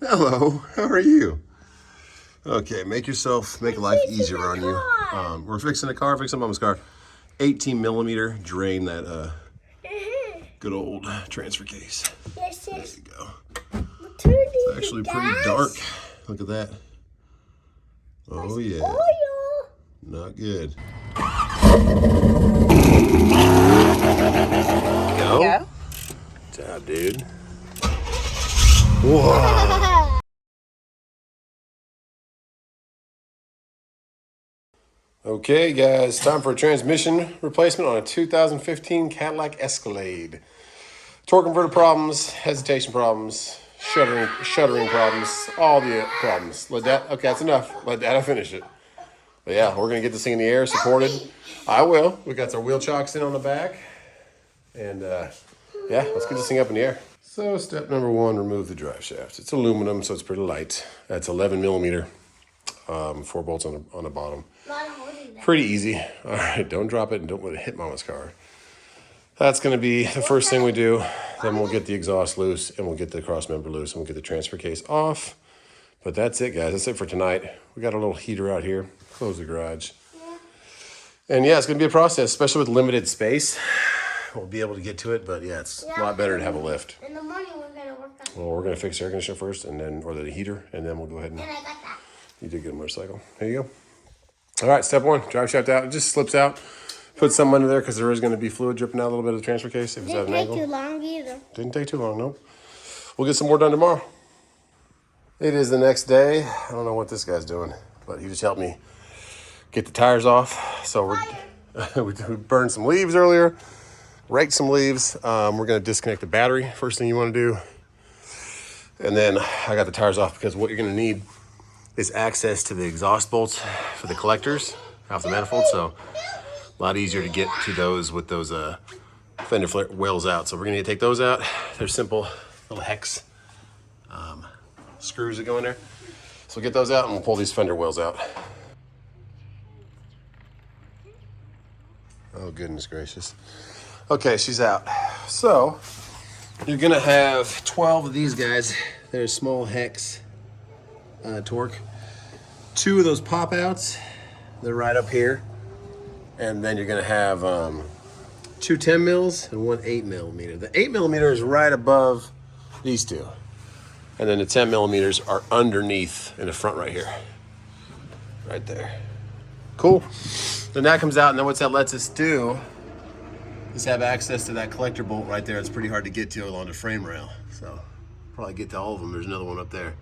Hello, how are you? Okay, make life easier on you. We're fixing a car, fixing Mama's car. 18 millimeter, drain that good old transfer case. Yes, there you go. It's Actually pretty dark. Look at that. Oh yeah. Oil. Not good. Go. Good job, dude. Whoa. Okay, guys, time for a transmission replacement on a 2015 Cadillac Escalade. Torque converter problems, hesitation problems, shuttering problems, all the problems. Okay, that's enough. Let Dad finish it. But yeah, we're gonna get this thing in the air, supported. I will. We got our wheel chocks in on the back. And yeah, let's get this thing up in the air. So step number one, remove the drive shaft. It's aluminum, so it's pretty light. That's 11 millimeter, 4 bolts on the bottom. Pretty easy. All right, don't drop it and don't let it hit Mama's car. That's gonna be the first thing we do. Then we'll get the exhaust loose and we'll get the cross member loose and we'll get the transfer case off. But that's it, guys. That's it for tonight. We got a little heater out here. Close the garage. And yeah, it's gonna be a process, especially with limited space. We'll be able to get to it, but yeah, it's a lot better to have a lift. In the morning, we're gonna work on it. Well, we're gonna fix the air conditioner first, and then, or the heater, and then we'll go ahead and. And I got that. You did get a motorcycle. There you go. All right, step one, drive shaft out. It just slips out. Put some under there because there is going to be fluid dripping out a little bit of the transfer case if it's at an angle. Didn't take too long either. Didn't take too long, nope. We'll get some more done tomorrow. It is the next day. I don't know what this guy's doing, but he just helped me get the tires off. So we burned some leaves earlier, raked some leaves. We're going to disconnect the battery. First thing you want to do. And then I got the tires off because what you're going to need is access to the exhaust bolts for the collectors off the manifold. So a lot easier to get to those with those fender flare wheels out. So we're gonna take those out. They're simple little hex screws that go in there. So we'll get those out and we'll pull these fender wheels out. Oh, goodness gracious. Okay, she's out. So you're gonna have 12 of these guys. They're small hex torque. 2 of those pop outs, they're right up here. And then you're gonna have 2 10 mils and 1 8 millimeter. The 8 millimeter is right above these 2. And then the 10 millimeters are underneath in the front right here. Right there. Cool. Then that comes out, and then what that lets us do is have access to that collector bolt right there. It's pretty hard to get to along the frame rail. So probably get to all of them. There's another one up there.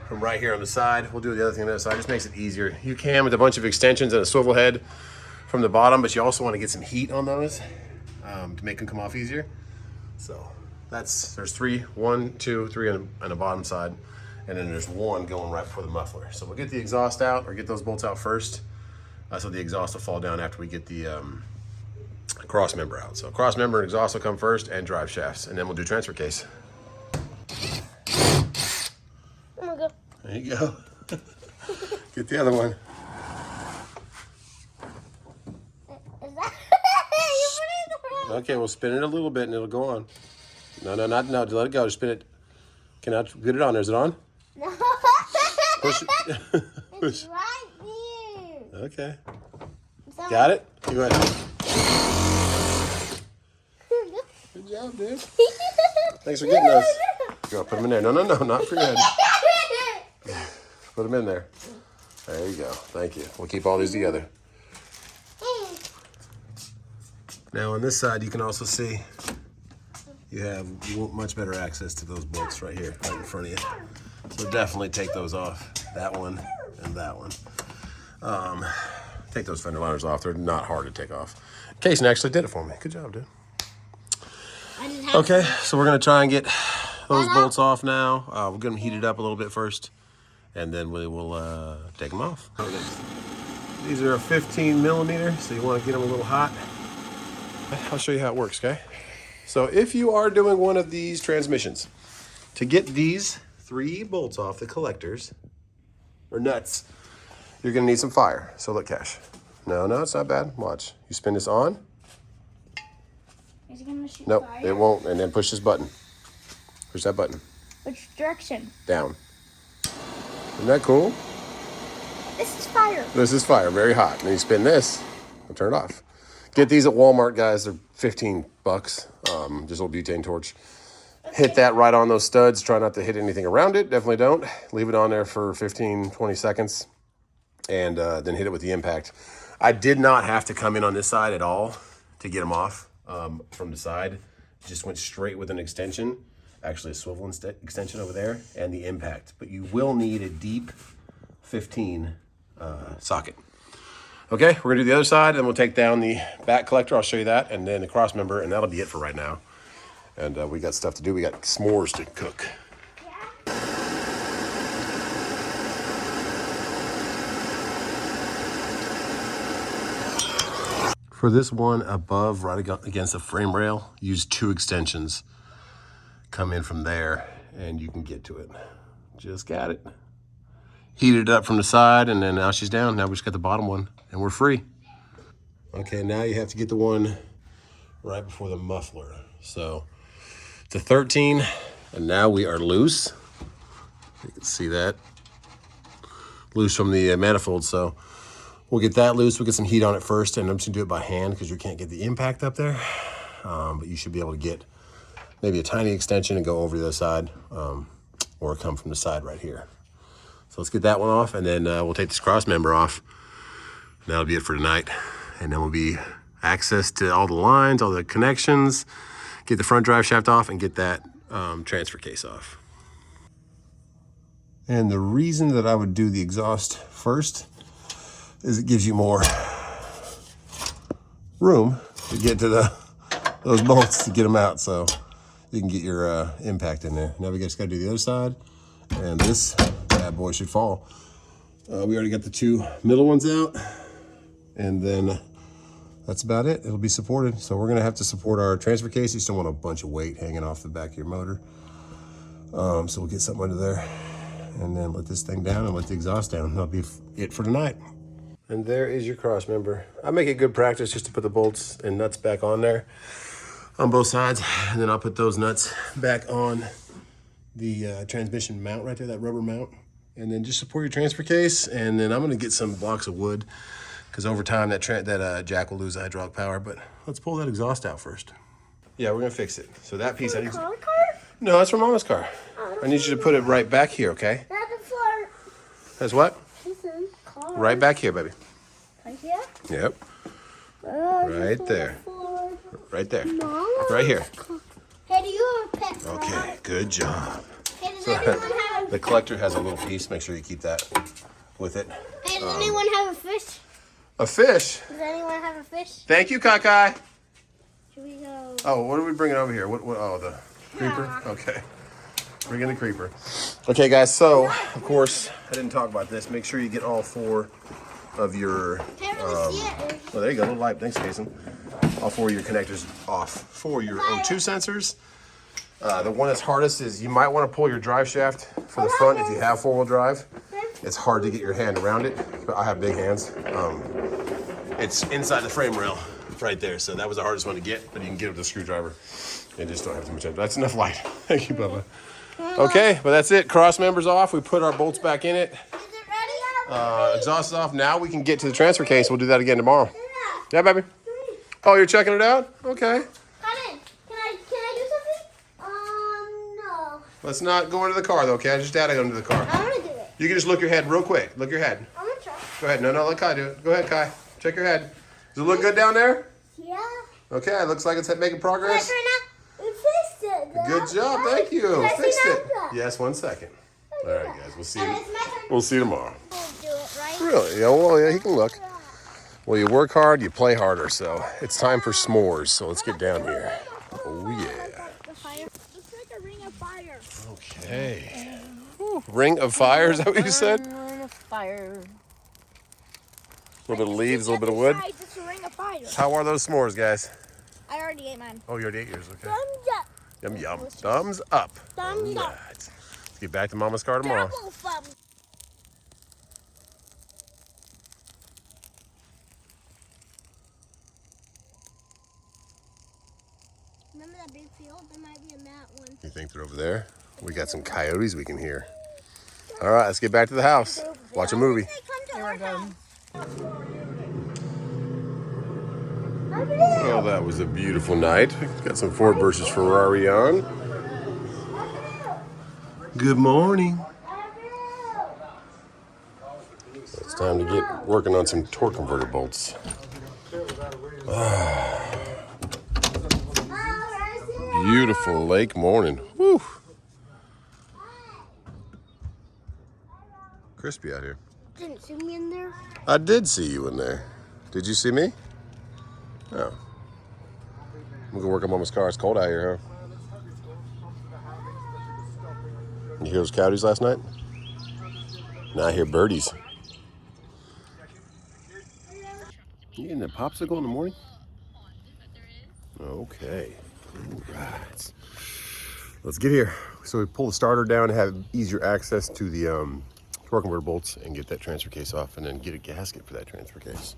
From right here on the side, we'll do the other thing on the other side. It just makes it easier. You can with a bunch of extensions and a swivel head from the bottom, but you also want to get some heat on those to make them come off easier. So there's 3, 1, 2, 3 on the bottom side, and then there's 1 going right before the muffler. So we'll get the exhaust out, or get those bolts out first, so the exhaust will fall down after we get the cross member out. So cross member and exhaust will come first, and drive shafts, and then we'll do transfer case. There you go. Get the other one. Is that you put it in the wrong? Okay, we'll spin it a little bit and it'll go on. No, no. Let it go. Just spin it. Can I get it on there? Is it on? No. Push it. It's right here. Okay. Got it? You go ahead. Good job, dude. Thanks for getting those. Go, put them in there. No, not for your head. Put them in there. There you go. Thank you. We'll keep all these together. Now on this side, you can also see you want much better access to those bolts right here, right in front of you. So definitely take those off. That one and that one. Take those fender liners off. They're not hard to take off. Kason actually did it for me. Good job, dude. Okay, so we're gonna try and get those bolts off now. We're gonna heat it up a little bit first, and then we will take them off. These are a 15 millimeter, so you want to get them a little hot. I'll show you how it works, okay? So if you are doing one of these transmissions, to get these 3 bolts off the collectors, or nuts, you're gonna need some fire. So look, Cash. No, it's not bad. Watch. You spin this on. Is it gonna shoot Nope, fire? it won't. And then push this button. Push that button. Which direction? Down. Isn't that cool? This is fire. This is fire, very hot. And then you spin this, and turn it off. Get these at Walmart, guys. They're 15 bucks. Just a little butane torch. Hit that right on those studs. Try not to hit anything around it. Definitely don't. Leave it on there for 15, 20 seconds. And then hit it with the impact. I did not have to come in on this side at all to get them off from the side. Just went straight with an extension. Actually a swivel extension over there. And the impact. But you will need a deep 15 socket. Okay, we're gonna do the other side, and we'll take down the back collector. I'll show you that, and then the cross member, and that'll be it for right now. And we got stuff to do. We got s'mores to cook. For this one above, right against the frame rail, use 2 extensions. Come in from there, and you can get to it. Just got it. Heat it up from the side, and then now she's down. Now we just got the bottom one, and we're free. Okay, now you have to get the one right before the muffler. So it's a 13, and now we are loose. You can see that. Loose from the manifold, so we'll get that loose. We'll get some heat on it first, and I'm just gonna do it by hand because you can't get the impact up there. But you should be able to get maybe a tiny extension and go over the other side, or come from the side right here. So let's get that one off, and then we'll take this cross member off. And that'll be it for tonight. And then we'll be access to all the lines, all the connections, get the front drive shaft off, and get that transfer case off. And the reason that I would do the exhaust first is it gives you more room to get to those bolts to get them out, so you can get your impact in there. Now we just gotta do the other side, and this bad boy should fall. We already got the 2 middle ones out, and then that's about it. It'll be supported. So we're gonna have to support our transfer case. You still want a bunch of weight hanging off the back of your motor. So we'll get something under there, and then let this thing down and let the exhaust down. That'll be it for tonight. And there is your cross member. I make it good practice just to put the bolts and nuts back on there on both sides, and then I'll put those nuts back on the transmission mount right there, that rubber mount, and then just support your transfer case. And then I'm gonna get some blocks of wood because over time that jack will lose the hydraulic power. But let's pull that exhaust out first. Yeah, we're gonna fix it. So that piece, Car? no, that's from Mama's car. I need you to put it right back here, okay? Not the floor. That's what? Car. Right back here, baby. Right here? Yep. Right there. Right there. Mom? Right here. Hey, do you have a pet frog? Okay, good job. Hey, does anyone have The collector has a little piece. Make sure you keep that with it. Hey, does anyone have a fish? A fish. Does anyone have a fish? Thank you, Kakai. Should we go? Oh, what are we bringing over here? What? Oh, the creeper? Okay. Bring in the creeper. Okay, guys, so, of course, I didn't talk about this. Make sure you get all 4 of your... Can't really see it. Oh, there you go. A little light. Thanks, Jason. All 4 of your connectors off for your O2 sensors. The one that's hardest is you might want to pull your drive shaft for the front if you have 4-wheel drive. It's hard to get your hand around it, but I have big hands. It's inside the frame rail right there, so that was the hardest one to get, but you can get it with a screwdriver and just don't have too much time. That's enough light. Thank you, Bubba. Okay, but that's it. Cross members off. We put our bolts back in it. Is it ready? Exhaust off. Now we can get to the transfer case. We'll do that again tomorrow. Yeah, baby. Oh, you're checking it out? Okay. Come in. Can I do something? No. Let's not go into the car, though, okay? Just Dad, I go into the car. I want to do it. You can just look your head real quick. Look your head. I'm going to try. Go ahead. No, let Kai do it. Go ahead, Kai. Check your head. Does it look good down there? Yeah. Okay, looks like it's making progress. We fixed it. Good job. Thank you. Can I see Fixed it. now? Yes, 1 second. All right, guys. We'll see you. It's my turn. We'll see you tomorrow. We'll do it, right? Really? Yeah, well, yeah, he can look. Well, you work hard, you play harder, so it's time for s'mores. So let's get down here. Oh, yeah. The fire. It's like a ring of fire. Okay. Whew. Ring of fire, is that what you said? Ring of fire. A little bit of leaves, a little bit of wood. It's a ring of fire. How are those s'mores, guys? I already ate mine. Oh, you already ate yours, okay. Thumbs up. Yum, yum. Thumbs up. Thumbs up. All right. Let's get back to Mama's car tomorrow. Double thumbs. Remember that big field? There might be a mat one. You think they're over there? We got some coyotes we can hear. All right, let's get back to the house. Watch a movie. Here we go. Well, that was a beautiful night. Got some Ford versus Ferrari on. Good morning. It's time to get working on some torque converter bolts. Beautiful lake morning. Woo. Crispy out here. Didn't see me in there. I did see you in there. Did you see me? Oh. I'm gonna work on Mama's car. It's cold out here, huh? You hear those coyotes last night? Now I hear birdies. You getting a popsicle in the morning? Okay. All right. Let's get here. So we pull the starter down to have easier access to the torque converter bolts and get that transfer case off, and then get a gasket for that transfer case.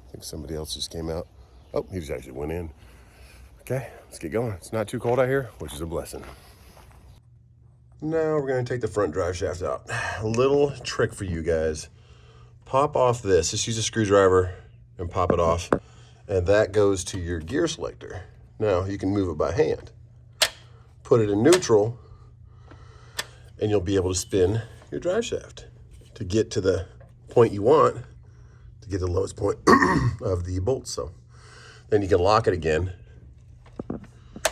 I think somebody else just came out. Oh, he just actually went in. Okay, let's get going. It's not too cold out here, which is a blessing. Now we're gonna take the front drive shaft out. A little trick for you guys. Pop off this. Just use a screwdriver and pop it off. And that goes to your gear selector. Now you can move it by hand. Put it in neutral, and you'll be able to spin your drive shaft to get to the point you want, to get the lowest point of the bolt. So then you can lock it again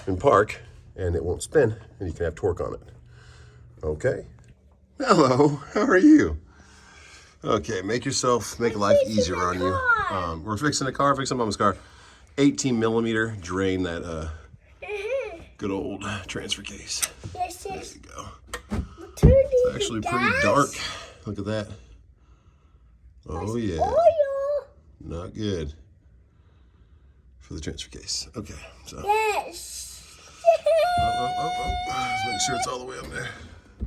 and park, and it won't spin, and you can have torque on it. Okay. Hello, how are you? Okay, make life easier on you. We're fixing a car, fixing Mama's car. 18 millimeter drain that good old transfer case. Yes, There yes. you go. It's Actually pretty dark. Look at that. Oh yeah. Oil. Not good for the transfer case. Okay, so Yes. let's make sure it's all the way up there.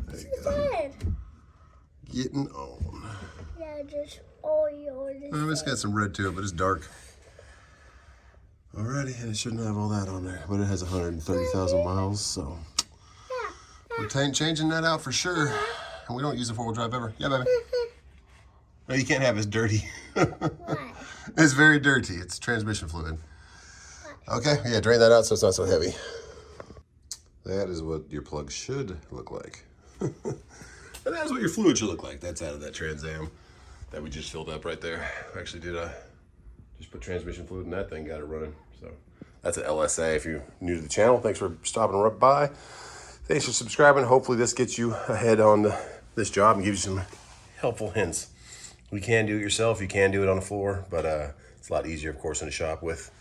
There you go. Good. Getting on. Yeah, just oil. It's got some red to it, but it's dark. Alrighty, and it shouldn't have all that on there, but it has 130,000 miles, so we're changing that out for sure. And we don't use a four-wheel drive ever. Yeah, baby. No, you can't have it. It's dirty. It's very dirty. It's transmission fluid. Okay, yeah, drain that out so it's not so heavy. That is what your plug should look like. And that's what your fluid should look like. That's out of that Trans Am that we just filled up right there. Actually did just put transmission fluid in that thing, got it running. So that's an LSA. If you're new to the channel, thanks for stopping right by. Thanks for subscribing. Hopefully this gets you ahead on this job and gives you some helpful hints. You can do it yourself. You can do it on the floor, but it's a lot easier, of course, in the shop with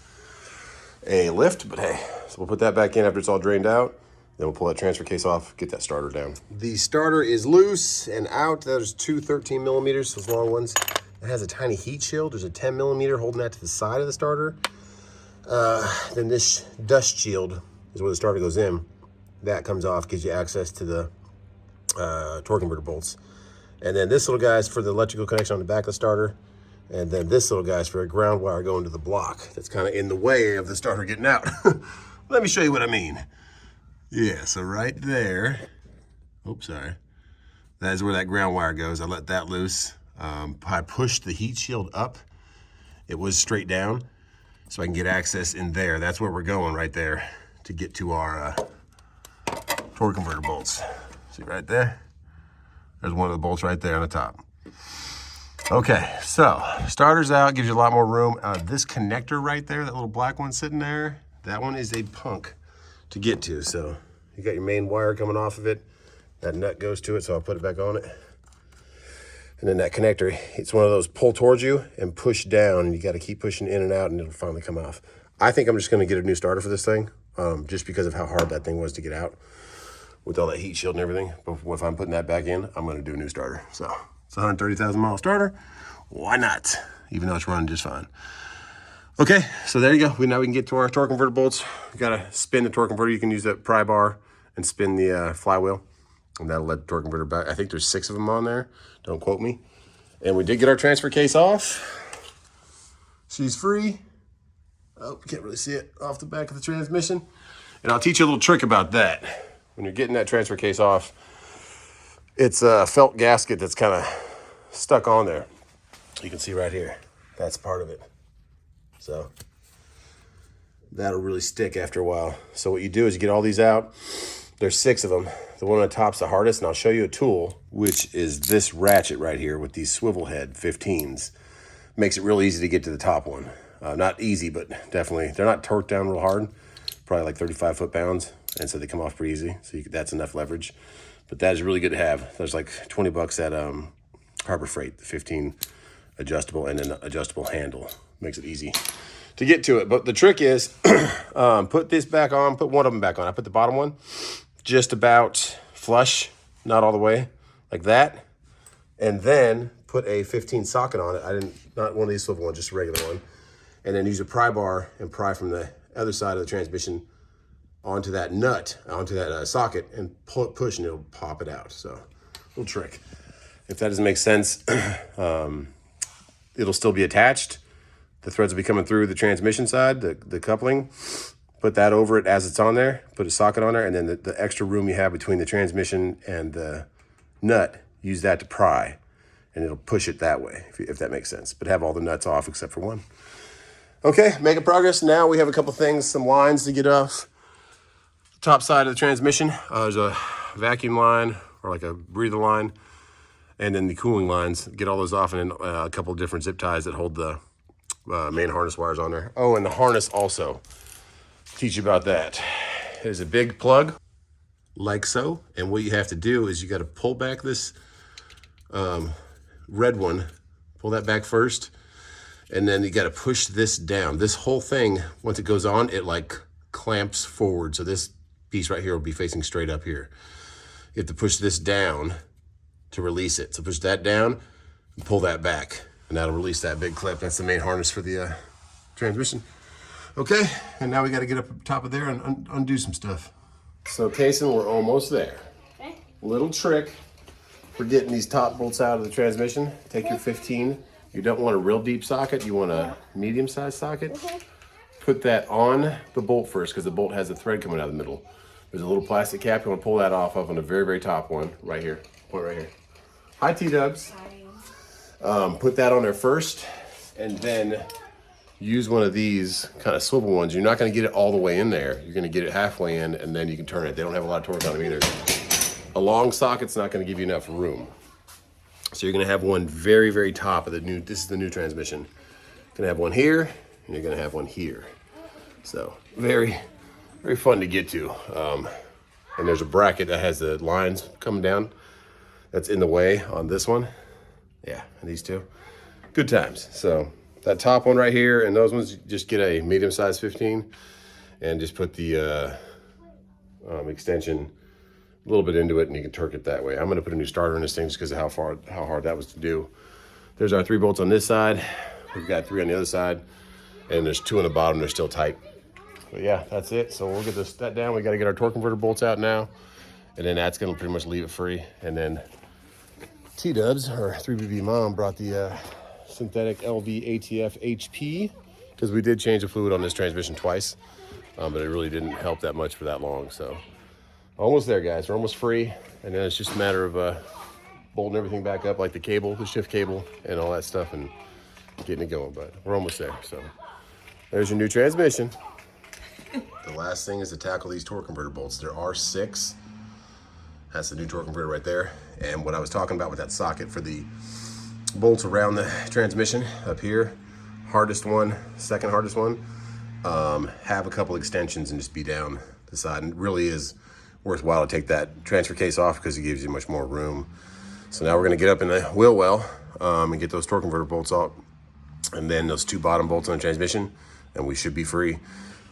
a lift. But hey, so we'll put that back in after it's all drained out. Then we'll pull that transfer case off, get that starter down. The starter is loose and out. There's two 13 millimeters, those long ones. It has a tiny heat shield. There's a 10 millimeter holding that to the side of the starter. Then this dust shield is where the starter goes in. That comes off, gives you access to the torque converter bolts. And then this little guy's for the electrical connection on the back of the starter. And then this little guy's for a ground wire going to the block. That's kind of in the way of the starter getting out. Let me show you what I mean. Yeah, so right there, oops, sorry. That is where that ground wire goes. I let that loose. I pushed the heat shield up. It was straight down, so I can get access in there. That's where we're going right there to get to our torque converter bolts. See right there? There's one of the bolts right there on the top. Okay, so starter's out, gives you a lot more room. This connector right there, that little black one sitting there, that one is a punk to get to. So you got your main wire coming off of it. That nut goes to it, so I'll put it back on it. And then that connector, it's one of those pull towards you and push down, and you got to keep pushing in and out, and it'll finally come off. I think I'm just going to get a new starter for this thing, just because of how hard that thing was to get out with all that heat shield and everything. But if I'm putting that back in, I'm going to do a new starter. So it's a 130,000 mile starter. Why not? Even though it's running just fine. Okay, so there you go. Now we can get to our torque converter bolts. We got to spin the torque converter. You can use that pry bar and spin the flywheel, and that'll let the torque converter back. I think there's 6 of them on there. Don't quote me. And we did get our transfer case off. She's free. Oh, can't really see it off the back of the transmission. And I'll teach you a little trick about that. when you're getting that transfer case off, it's a felt gasket that's kind of stuck on there. You can see right here, that's part of it. So that'll really stick after a while. So what you do is you get all these out. There's 6 of them. The one on the top's the hardest, and I'll show you a tool, which is this ratchet right here with these swivel head 15s. Makes it real easy to get to the top one. Not easy, but definitely, they're not torqued down real hard. Probably like 35 foot-pounds, and so they come off pretty easy. So that's enough leverage. But that is really good to have. There's like 20 bucks at Harbor Freight, the 15 adjustable and an adjustable handle. Makes it easy to get to it. But the trick is, put this back on, put one of them back on. I put the bottom one just about flush, not all the way, like that. And then put a 15 socket on it. Not one of these swivel ones, just a regular one. And then use a pry bar and pry from the other side of the transmission onto that nut, onto that socket, and push, and it'll pop it out. So, little trick. If that doesn't make sense, it'll still be attached. The threads will be coming through the transmission side, the coupling. Put that over it as it's on there. Put a socket on there, and then the extra room you have between the transmission and the nut, use that to pry, and it'll push it that way, if that makes sense. But have all the nuts off except for one. Okay, making progress. Now we have a couple things, some lines to get off the top side of the transmission. There's a vacuum line or like a breather line, and then the cooling lines. Get all those off, and then a couple of different zip ties that hold the main harness wires on there. Oh, and the harness also. Teach you about that. There's a big plug, like so, and what you have to do is you got to pull back this red one. Pull that back first. And then you got to push this down. This whole thing, once it goes on, it like clamps forward. So this piece right here will be facing straight up here. You have to push this down to release it. So push that down and pull that back. And that'll release that big clip. That's the main harness for the transmission. Okay, and now we got to get up top of there and undo some stuff. So Kason, we're almost there. Okay. Little trick for getting these top bolts out of the transmission. Take your 15. You don't want a real deep socket, you want a medium-sized socket. Okay. Put that on the bolt first, because the bolt has a thread coming out of the middle. There's a little plastic cap, you want to pull that off on the very, very top one, right here. Point right here. Hi, T-dubs. Put that on there first, and then use one of these kind of swivel ones. You're not going to get it all the way in there. You're going to get it halfway in, and then you can turn it. They don't have a lot of torque on them either. A long socket's not going to give you enough room. So you're gonna have one very, very top of the new, this is the new transmission. You're gonna have one here, and you're gonna have one here. So very, very fun to get to. And there's a bracket that has the lines coming down that's in the way on this one. Yeah, and these two. Good times. So that top one right here and those ones, just get a medium-sized 15 and just put the extension a little bit into it, and you can torque it that way. I'm gonna put a new starter in this thing just because of how hard that was to do. There's our 3 bolts on this side. We've got 3 on the other side, and there's 2 on the bottom. They're still tight. But yeah, that's it. So we'll get that down. We got to get our torque converter bolts out now, and then that's gonna pretty much leave it free. And then T-Dubs, or 3BB Mom, brought the synthetic LV ATF HP, because we did change the fluid on this transmission twice, but it really didn't help that much for that long. So almost there, guys. We're almost free, and then it's just a matter of bolting everything back up, like the cable, the shift cable, and all that stuff, and getting it going. But we're almost there. So there's your new transmission. The last thing is to tackle these torque converter bolts. There are 6. That's the new torque converter right there. And what I was talking about with that socket for the bolts around the transmission up here, hardest one, second hardest one, have a couple extensions and just be down the side. And it really is worthwhile to take that transfer case off because it gives you much more room. So now we're going to get up in the wheel well and get those torque converter bolts out, and then those 2 bottom bolts on the transmission, and we should be free.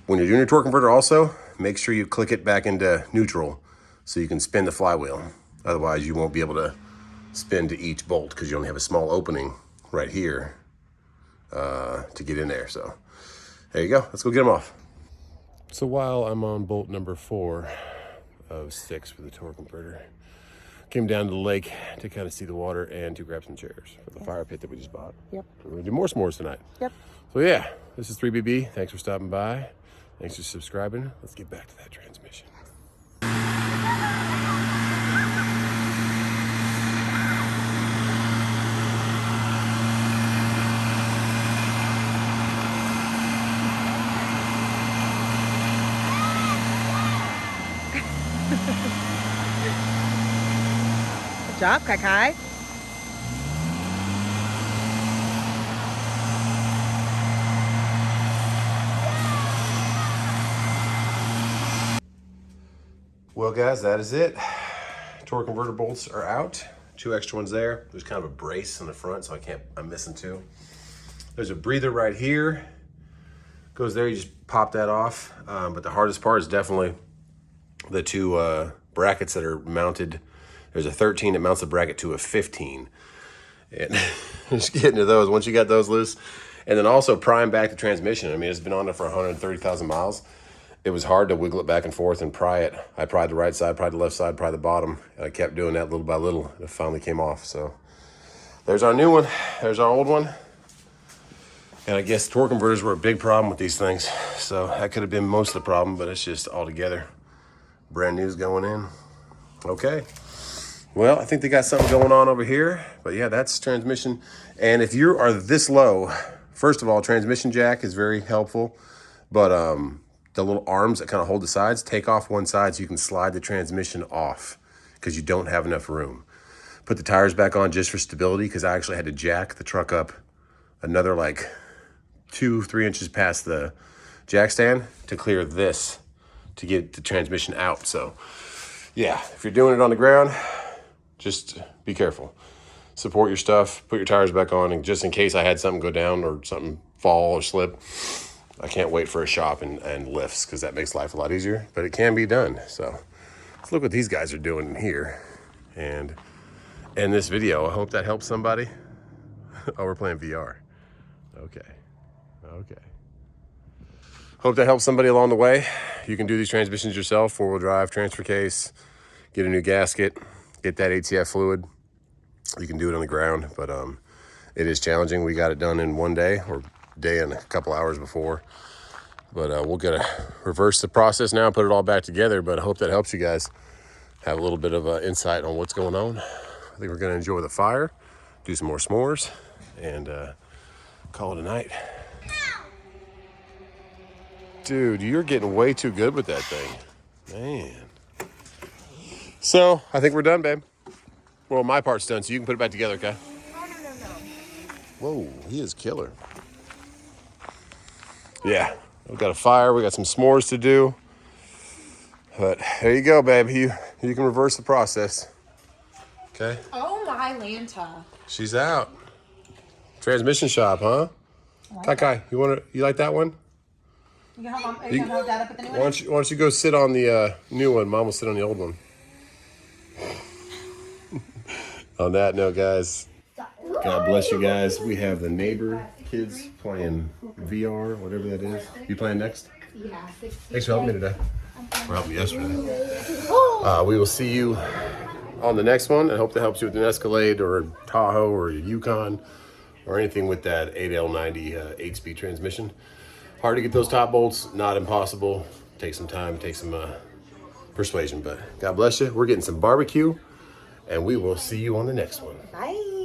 When you're doing your torque converter also, make sure you click it back into neutral so you can spin the flywheel. Otherwise you won't be able to spin to each bolt because you only have a small opening right here to get in there. So there you go. Let's go get them off. So while I'm on bolt number 4 of 6 for the torque converter, came down to the lake to kind of see the water and to grab some chairs for the fire pit that we just bought. Yep. We're gonna do more s'mores tonight. Yep. So yeah, this is 3BB. Thanks for stopping by. Thanks for subscribing. Let's get back to that transmission. job, Kai Kai. Well, guys, that is it. Torque converter bolts are out. 2 extra ones there. There's kind of a brace in the front, so I'm missing 2. There's a breather right here. Goes there, you just pop that off. But the hardest part is definitely the 2 brackets that are mounted. There's a 13 that mounts the bracket to a 15. And just getting to those, once you got those loose. And then also prime back the transmission. I mean, it's been on there for 130,000 miles. It was hard to wiggle it back and forth and pry it. I pried the right side, pried the left side, pried the bottom. And I kept doing that little by little. It finally came off. So there's our new one. There's our old one. And I guess torque converters were a big problem with these things. So that could have been most of the problem, but it's just all together. Brand new's going in. Okay. Well, I think they got something going on over here. But yeah, that's transmission. And if you are this low, first of all, transmission jack is very helpful. But the little arms that kind of hold the sides, take off one side so you can slide the transmission off because you don't have enough room. Put the tires back on just for stability because I actually had to jack the truck up another like 2-3 inches past the jack stand to clear this to get the transmission out. So yeah, if you're doing it on the ground, just be careful. Support your stuff, put your tires back on, and just in case I had something go down or something fall or slip, I can't wait for a shop and lifts because that makes life a lot easier, but it can be done. So let's look what these guys are doing here. And in this video, I hope that helps somebody. Oh, we're playing VR. Okay. Hope that helps somebody along the way. You can do these transmissions yourself, 4-wheel drive, transfer case, get a new gasket, get that ATF fluid. You can do it on the ground, but it is challenging. We got it done in one day or day and a couple hours before, but we'll get to reverse the process now, put it all back together. But I hope that helps you guys have a little bit of insight on what's going on. I think we're going to enjoy the fire, do some more s'mores, and call it a night. Dude, you're getting way too good with that thing, man. So I think we're done, babe. Well, my part's done, so you can put it back together, okay? No. Whoa, he is killer. Yeah, we've got a fire. We got some s'mores to do. But there you go, babe. You can reverse the process. Okay. Oh my Lanta. She's out. Transmission shop, huh? Kai, you like that one? You gonna hold that up with the new one? Why don't you go sit on the new one? Mom will sit on the old one. On that note, guys, God bless you guys. We have the neighbor kids playing VR, whatever that is. You playing next? Yeah. Thanks for helping me today. Or helping me yesterday. We will see you on the next one. I hope that helps you with an Escalade or a Tahoe or a Yukon or anything with that 8L90 8-speed transmission. Hard to get those top bolts, not impossible. Take some time, take some persuasion, but God bless you. We're getting some barbecue, and we will see you on the next one. Bye.